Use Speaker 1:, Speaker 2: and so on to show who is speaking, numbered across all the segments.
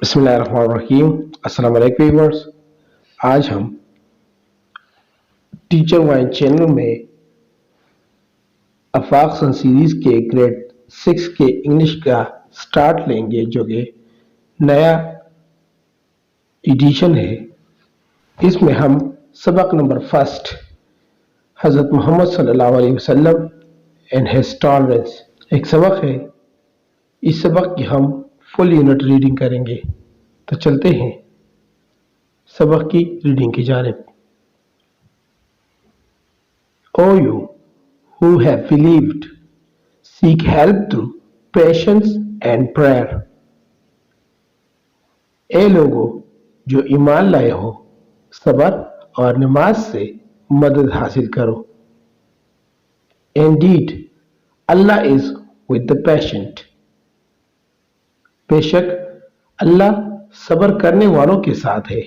Speaker 1: बिस्मिल्लाहिर्रहमानिर्रहीम। अस्सलाम वालेकुम व्यूअर्स। आज हम टीचर वाइन चैनल में अफाक सन सीरीज के ग्रेड 6 के इंग्लिश का स्टार्ट लेंगे, जो कि नया एडिशन है। इसमें हम सबक नंबर फर्स्ट हज़रत मोहम्मद सल्लल्लाहु अलैहि वसल्लम एंड हिज टॉलरेंस एक सबक है। इस सबक की हम फुल यूनिट रीडिंग करेंगे। तो चलते हैं सबक की रीडिंग की जानिब। O you who have believed, seek help through patience and prayer. ए लोगो जो ईमान लाए हो, सबर और नमाज से मदद हासिल करो। Indeed, Allah is with the patient. बेशक अल्लाह सबर करने वालों के साथ है।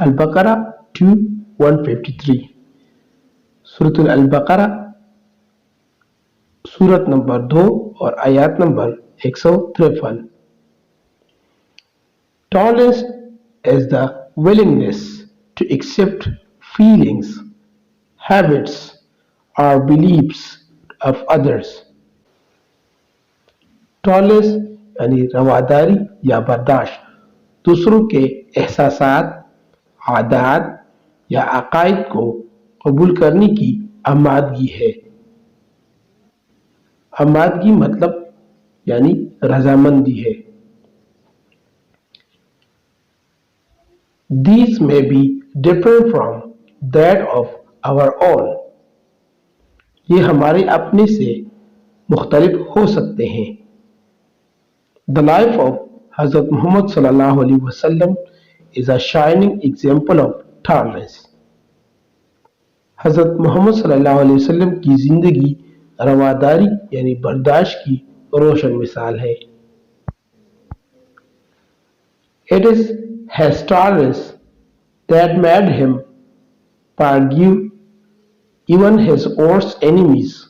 Speaker 1: अल-बकरा 2:153। सूरत अल-बकरा सूरत नंबर 2 और आयत number 153। Tolerance is the willingness to accept feelings, habits or beliefs of others. Tolerance यानी रवादारी या बर्दाश्त दूसरों के एहसासात, आदात या अकायद को कबूल करने की आमादगी है। आमादगी मतलब यानी रजामंदी है। These may be different from that of our own. ये हमारे अपने से मुख्तलिफ हो सकते हैं। The life of Hazrat Muhammad sallallahu alaihi wasallam is a shining example of tolerance. हज़रत मोहम्मद सल्लल्लाहु अलैहि वसल्लम की जिंदगी रवादारी यानी बर्दाश्त की रोशन मिसाल है। It is his tolerance that made him forgive even his worst enemies.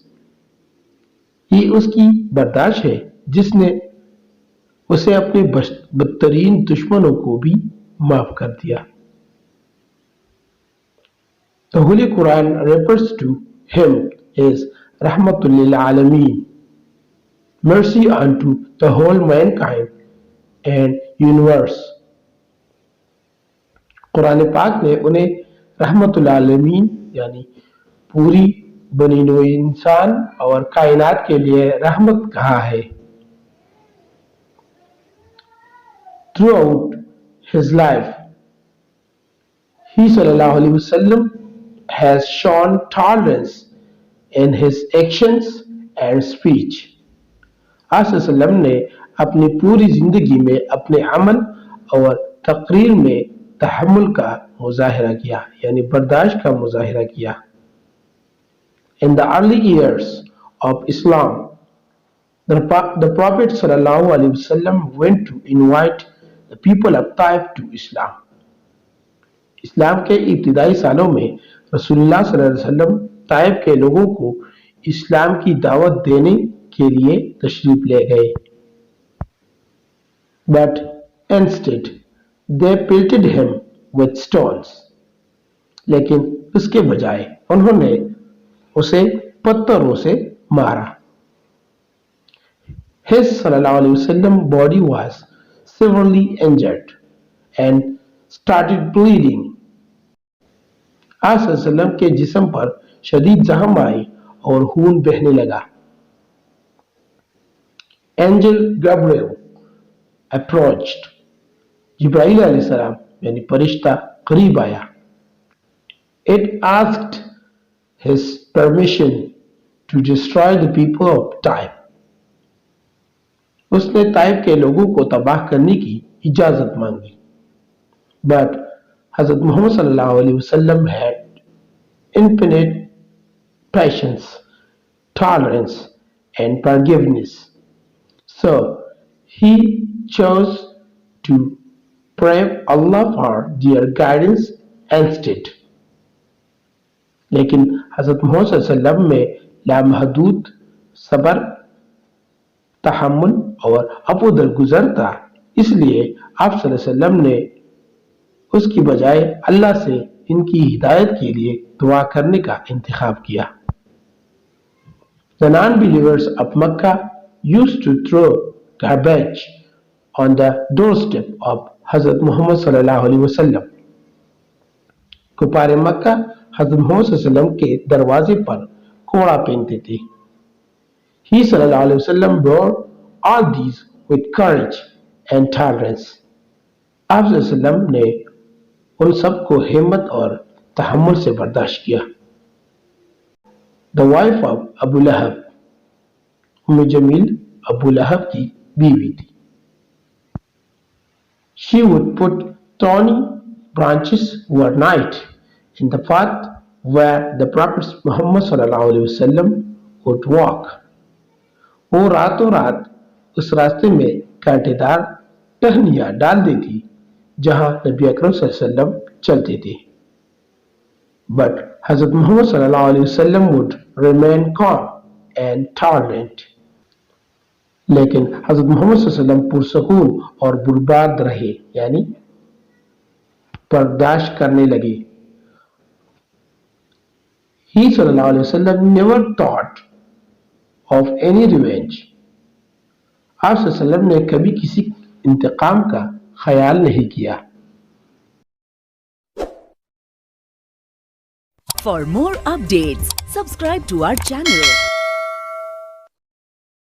Speaker 1: ये उसकी बर्दाश्त है जिसने उसे अपने बदतरीन दुश्मनों को भी माफ कर दिया। The Holy Quran refers to him as Rahmatul lil Alameen, mercy unto the whole mankind and universe. Quran पाक ने उन्हें रहमतुल आलमीन यानी पूरी बनी नौ इंसान और कायनात के लिए रहमत कहा है। Throughout his life, he sallallahu alaihi wasallam has shown tolerance in his actions and speech. आप सल्लम ने अपनी पूरी जिंदगी में अपने अमल और तकरीर में तहम्मुल का मुजाहिरा किया यानी बर्दाश्त का मुजाहिरा किया। In the early years of Islam, the Prophet sallallahu alaihi wasallam went to invite the people of Taif to Islam. इस्लाम के इब्तिदाई सालों में रसूलुल्लाह सल्लल्लाहु अलैहि वसल्लम ताइफ के लोगों को इस्लाम की दावत देने के लिए तशरीफ ले गए। But instead they pelted him with stones. लेकिन उसके बजाय उन्होंने उसे पत्थरों से मारा। His सल्लल्लाहु अलैहि वसल्लम body was severely injured and started bleeding. आप सल्लम के जिस्म पर शदीद जख्म आई और खून बहने लगा। Angel Gabriel approached. जिब्राइल अलैहिस्सलाम यानी फरिश्ता करीब आया। It asked his permission to destroy the people of Taif. उसने ताइफ के लोगों को तबाह करने की इजाजत मांगी। But Hazrat Muhammad sallallahu alaihi wasallam had infinite patience, tolerance, and forgiveness. So he chose to pray Allah for their guidance instead. लेकिन हज़रत मोहम्मद सल्लल्लाहु अलैहि वसल्लम में लामहदूद सब्र, तहम्मुल और अबू दरगुजर था, इसलिए आप सल्लल्लाहु अलैहि वसल्लम ने उसकी बजाय अल्लाह से इनकी हिदायत के लिए दुआ करने का इंतखाब किया। The non-believers of Mecca used to throw garbage on the doorstep of Hazrat Muhammad sallallahu alaihi wasallam. कुफार मक्का हज़रत मोहम्मद सल्लल्लाहु अलैहि वसल्लम के दरवाजे पर कोड़ा फेंकते थे। He sallallahu alaihi wasallam bore all these with courage and tolerance. आप सल्लल्लाहु अलैहि वसल्लम ने उन सब को हिम्मत और तहम्मुल से बर्दाश्त किया। The wife of Abu Lahab, उम्मे जमील अबू लहब की बीवी थी। She would put thorny branches overnight in the path where the Prophet Muhammad sallallahu alaihi wasallam would walk. वो रातों रात उस रास्ते में कांटेदार टहनियां डाल देती जहां नबी अकरम सल्लल्लाहु अलैहि वसल्लम चलते थे। But Hazrat Muhammad sallallahu alaihi wasallam would remain calm and tolerant. लेकिन हज़रत मोहम्मद सल्लल्लाहु अलैहि वसल्लम पुरसकून और बुरबाद रहे, यानी बर्दाश्त करने लगे। He sallallahu alaihi wasallam never thought of any revenge. आप सल्लल्लाहु अलैहि वसल्लम ने कभी किसी इंतकाम का ख्याल नहीं किया।
Speaker 2: For more updates, subscribe to our channel.